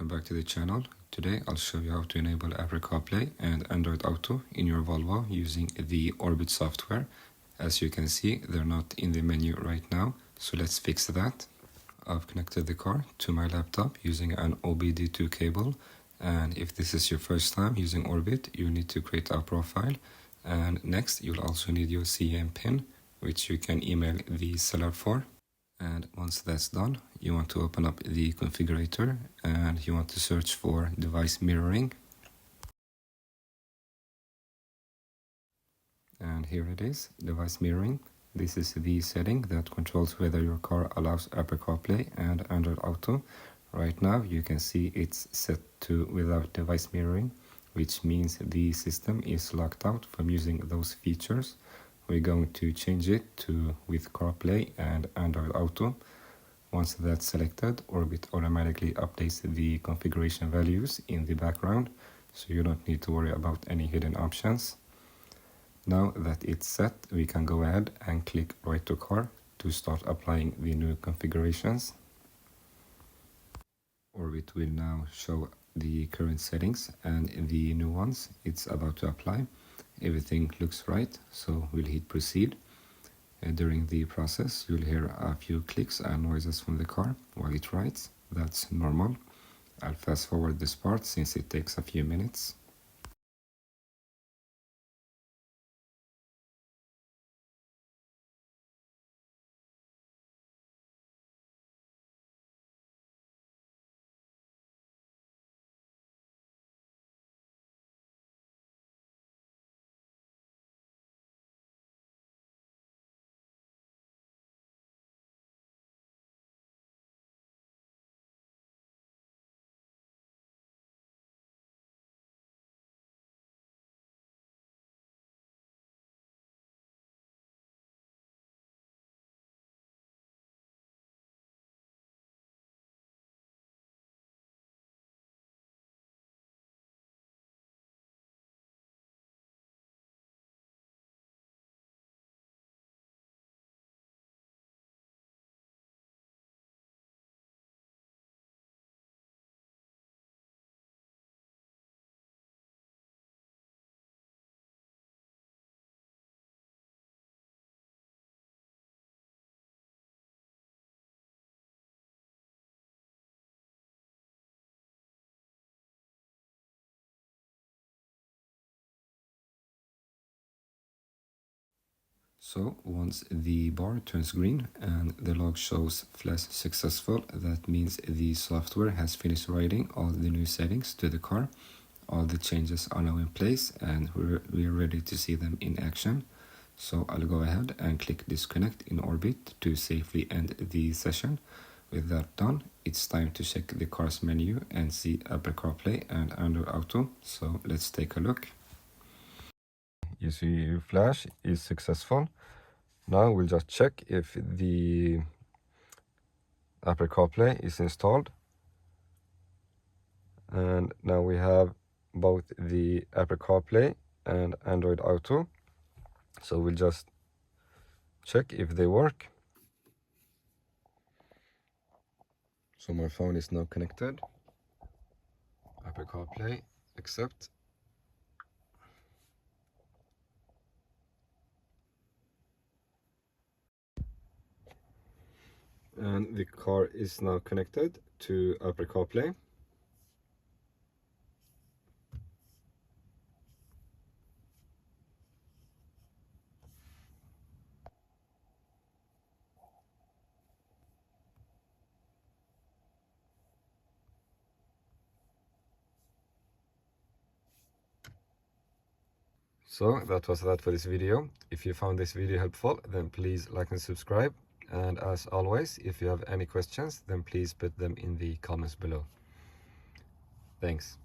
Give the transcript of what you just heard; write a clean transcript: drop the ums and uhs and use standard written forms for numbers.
welcome back to the channel. Today I'll show you how to enable Apple CarPlay and Android Auto in your Volvo using the Orbit software. As you can see, they're not in the menu right now, so let's fix that. I've connected the car to my laptop using an OBD2 cable, and if this is your first time using Orbit, you need to create a profile, and next you'll also need your CEM PIN, which you can email the seller for. And once that's done, you want to open up the configurator and you want to search for device mirroring. And here it is, device mirroring. This is the setting that controls whether your car allows Apple CarPlay and Android Auto. Right now you can see it's set to without device mirroring, which means the system is locked out from using those features. We're going to change it to with CarPlay and Android Auto. Once that's selected, Orbit automatically updates the configuration values in the background, so you don't need to worry about any hidden options. Now that it's set, we can go ahead and click Write to Car to start applying the new configurations. Orbit will now show the current settings and the new ones it's about to apply. Everything looks right, so we'll hit proceed. During the process, you'll hear a few clicks and noises from the car while it writes. That's normal. I'll fast forward this part since it takes a few minutes. So once the bar turns green and the log shows flash successful, that means the software has finished writing all the new settings to the car. All the changes are now in place and we're ready to see them in action. So I'll go ahead and click disconnect in Orbit to safely end the session. With that done, it's time to check the car's menu and see Apple CarPlay and Android Auto. So let's take a look. You see flash is successful. Now we'll just check if the Apple CarPlay is installed. And now we have both the Apple CarPlay and Android Auto. So we'll just check if they work. So my phone is now connected. Apple CarPlay, accept. And the car is now connected to Apple CarPlay. So that was that for this video. If you found this video helpful, then please like and subscribe. And as always, if you have any questions, then please put them in the comments below. Thanks.